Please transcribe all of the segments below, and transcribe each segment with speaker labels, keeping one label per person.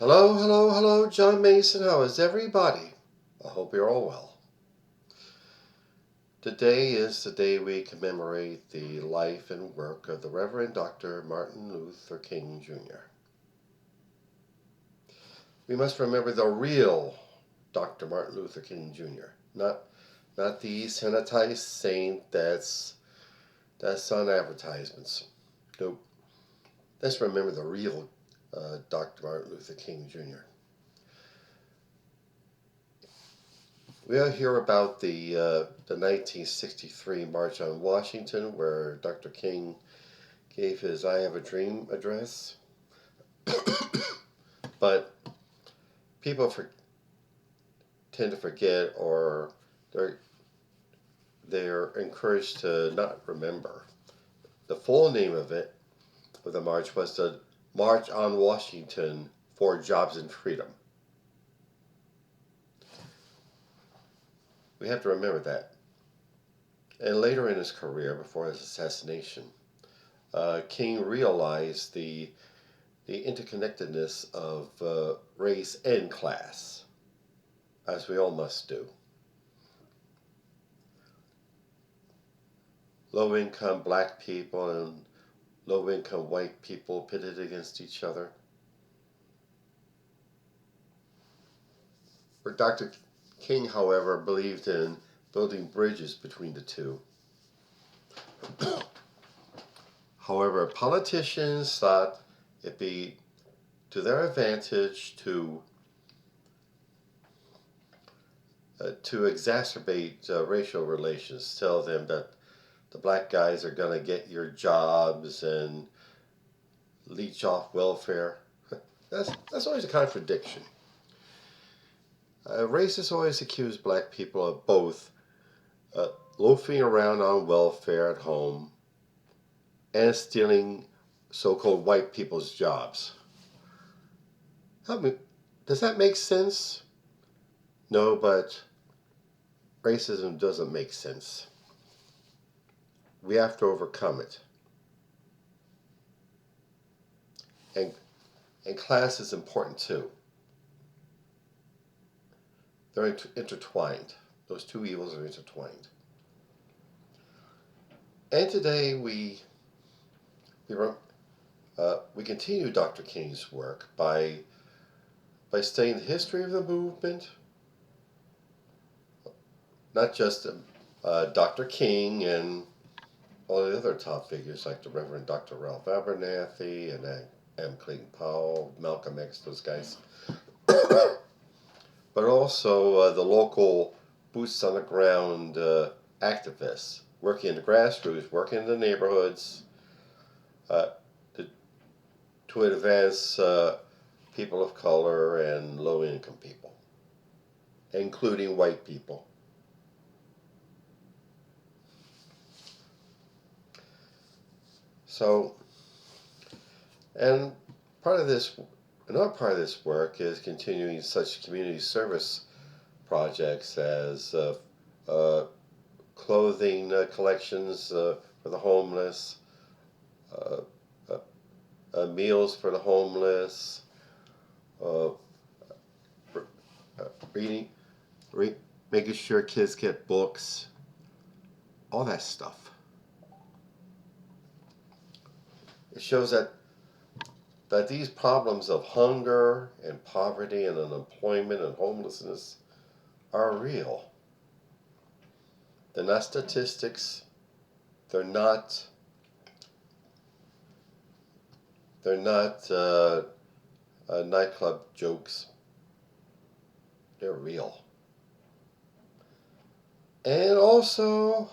Speaker 1: Hello, hello, hello, John Mason. How is everybody? I hope you're all well. Today is the day we commemorate the life and work of the Reverend Dr. Martin Luther King Jr. We must remember the real Dr. Martin Luther King Jr., not the sanitized saint that's on advertisements. Nope. Let's remember the real Dr. Martin Luther King Jr. We'll hear about the 1963 March on Washington, where Dr. King gave his I Have a Dream address. But people tend to forget, or they're encouraged to not remember. The full name of the march was the March on Washington for Jobs and Freedom. We have to remember that. And later in his career, before his assassination, King realized the interconnectedness of race and class, as we all must do. Low-income black people and low-income white people pitted against each other. For Dr. King, however, believed in building bridges between the two. However, politicians thought it be to their advantage to exacerbate racial relations, tell them that the black guys are going to get your jobs and leech off welfare. That's always a contradiction. Racists always accuse black people of both loafing around on welfare at home and stealing so-called white people's jobs. Does that make sense? No, but racism doesn't make sense. We have to overcome it. And class is important too. They're intertwined. Those two evils are intertwined. And today we continue Dr. King's work by studying the history of the movement, not just Dr. King and all the other top figures like the Reverend Dr. Ralph Abernathy and M. Clayton Powell, Malcolm X, those guys, but also the local boots on the ground activists working in the grassroots, working in the neighborhoods to advance people of color and low-income people, including white people. So, and another part of this work is continuing such community service projects as clothing collections for the homeless, meals for the homeless, making sure kids get books, all that stuff. It shows that these problems of hunger and poverty and unemployment and homelessness are real. They're not statistics. They're not nightclub jokes. They're real. And also,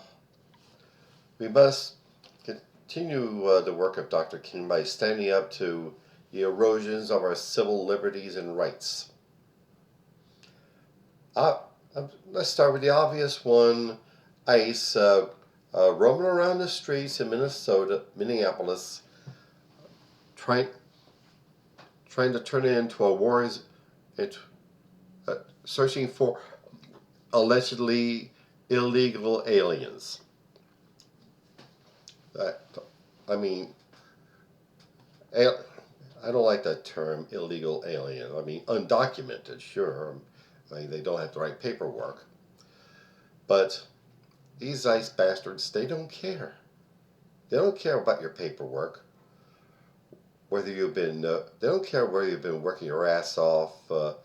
Speaker 1: we must continue the work of Dr. King by standing up to the erosions of our civil liberties and rights. Let's start with the obvious one. ICE roaming around the streets in Minneapolis, trying to turn it into a war, searching for allegedly illegal aliens. I don't like that term, illegal alien. I mean, undocumented, sure. I mean, they don't have the right paperwork. But these ICE bastards, they don't care. They don't care about your paperwork. Whether you've been, they don't care whether you've been working your ass off to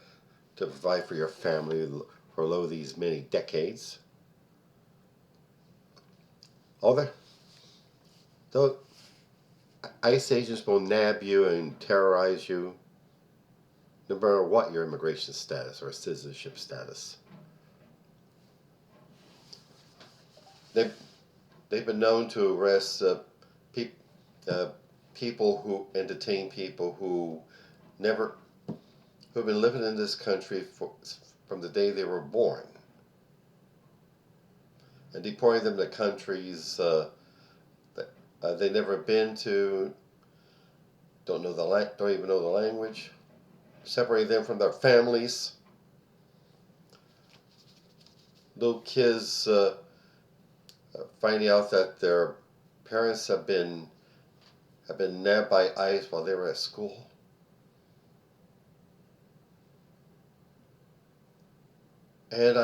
Speaker 1: provide for your family for lo these many decades. All those ICE agents will nab you and terrorize you, no matter what your immigration status or citizenship status. They've, they've been known to arrest people who and detain people who never who've been living in this country from the day they were born, and deporting them to countries that they never been to, don't even know the language, separating them from their families. Little kids finding out that their parents have been nabbed by ICE while they were at school. And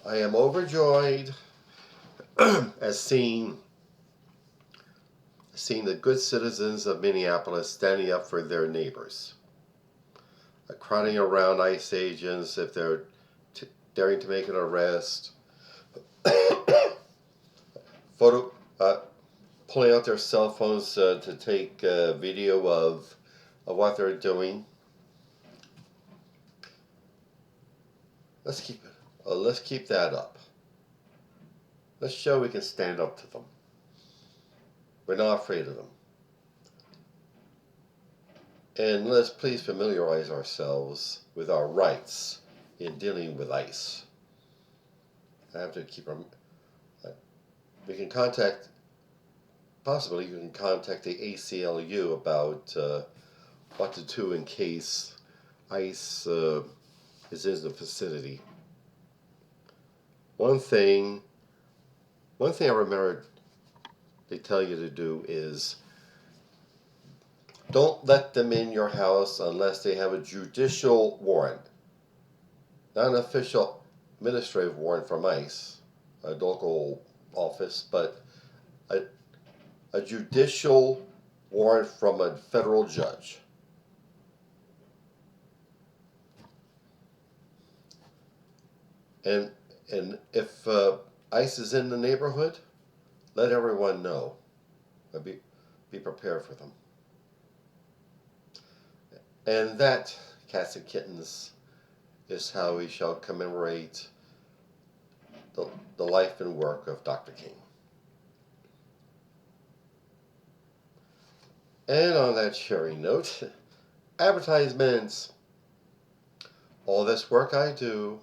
Speaker 1: I am overjoyed as seeing the good citizens of Minneapolis standing up for their neighbors, crowding around ICE agents if they're daring to make an arrest, pulling out their cell phones to take video of what they're doing. Let's keep that up. Let's show we can stand up to them. We're not afraid of them. And let's please familiarize ourselves with our rights in dealing with ICE. I have to keep them. We can possibly you can contact the ACLU about what to do in case ICE is in the vicinity. One thing I remember they tell you to do is don't let them in your house unless they have a judicial warrant. Not an official administrative warrant from ICE, a local office, but a judicial warrant from a federal judge. And if ICE is in the neighborhood, let everyone know. Be prepared for them. And that, cats and kittens, is how we shall commemorate the life and work of Dr. King. And on that cheery note, advertisements. All this work I do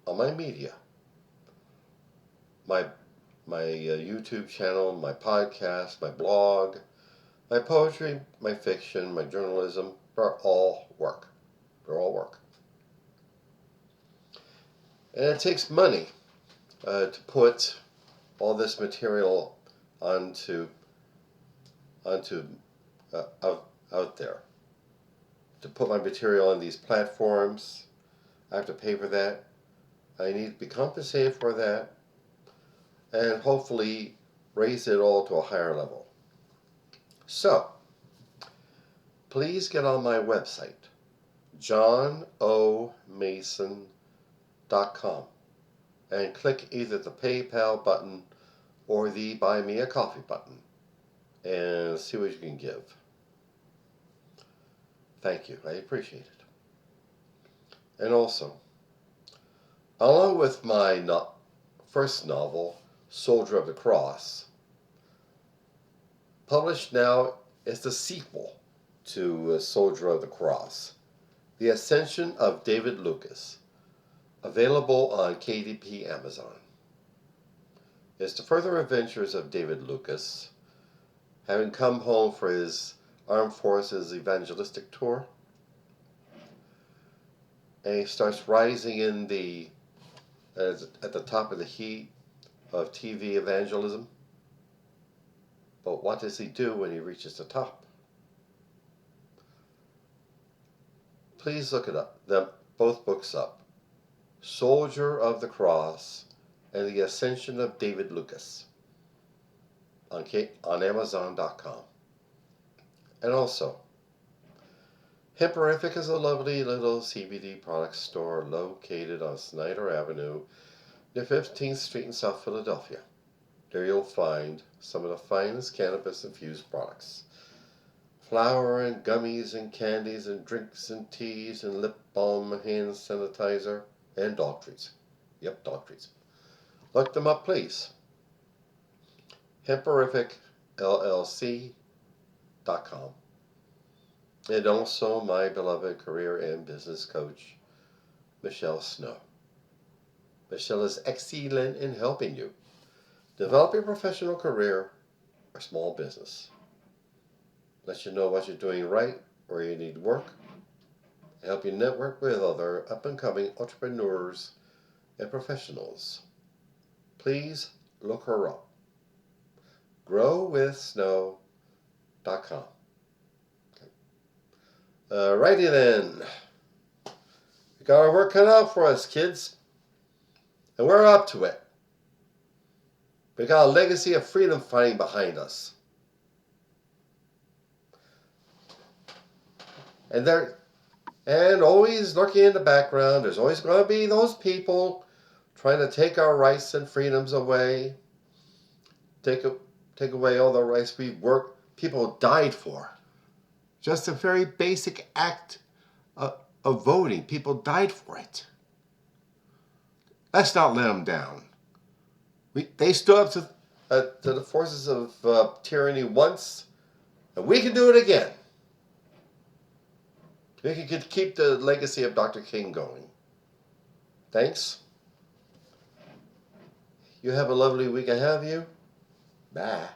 Speaker 1: on my media, my YouTube channel, my podcast, my blog, my poetry, my fiction, my journalism, they're all work. They're all work. And it takes money to put all this material out there. To put my material on these platforms, I have to pay for that. I need to be compensated for that, and hopefully raise it all to a higher level. So, please get on my website, johnomason.com, and click either the PayPal button or the Buy Me a Coffee button, and see what you can give. Thank you. I appreciate it. And also, along with my first novel, Soldier of the Cross, published now is the sequel to Soldier of the Cross, The Ascension of David Lucas, available on KDP Amazon. It's the further adventures of David Lucas, having come home for his Armed Forces evangelistic tour, and he starts rising at the top of the heat of TV evangelism. But what does he do when he reaches the top? please look it up. Both books up. Soldier of the Cross and the Ascension of David Lucas on Amazon.com. And also, Hemperific is a lovely little CBD product store located on Snyder Avenue near 15th Street in South Philadelphia. There you'll find some of the finest cannabis-infused products. Flour and gummies and candies and drinks and teas and lip balm and hand sanitizer and dog treats. Yep, dog treats. Look them up, please. HemperificLLC.com. And also my beloved career and business coach, Michelle Snow. Michelle is excellent in helping you develop your professional career or small business. Let you know what you're doing right, where you need work, and help you network with other up-and-coming entrepreneurs and professionals. Please look her up. GrowWithSnow.com. Alrighty then. We got our work cut out for us, kids. And we're up to it. We got a legacy of freedom fighting behind us. And always lurking in the background, there's always going to be those people trying to take our rights and freedoms away. Take away all the rights people died for. Just a very basic act of voting. People died for it. Let's not let them down. They stood up to the forces of tyranny once, and we can do it again. We can keep the legacy of Dr. King going. Thanks. You have a lovely week ahead of you. Bye.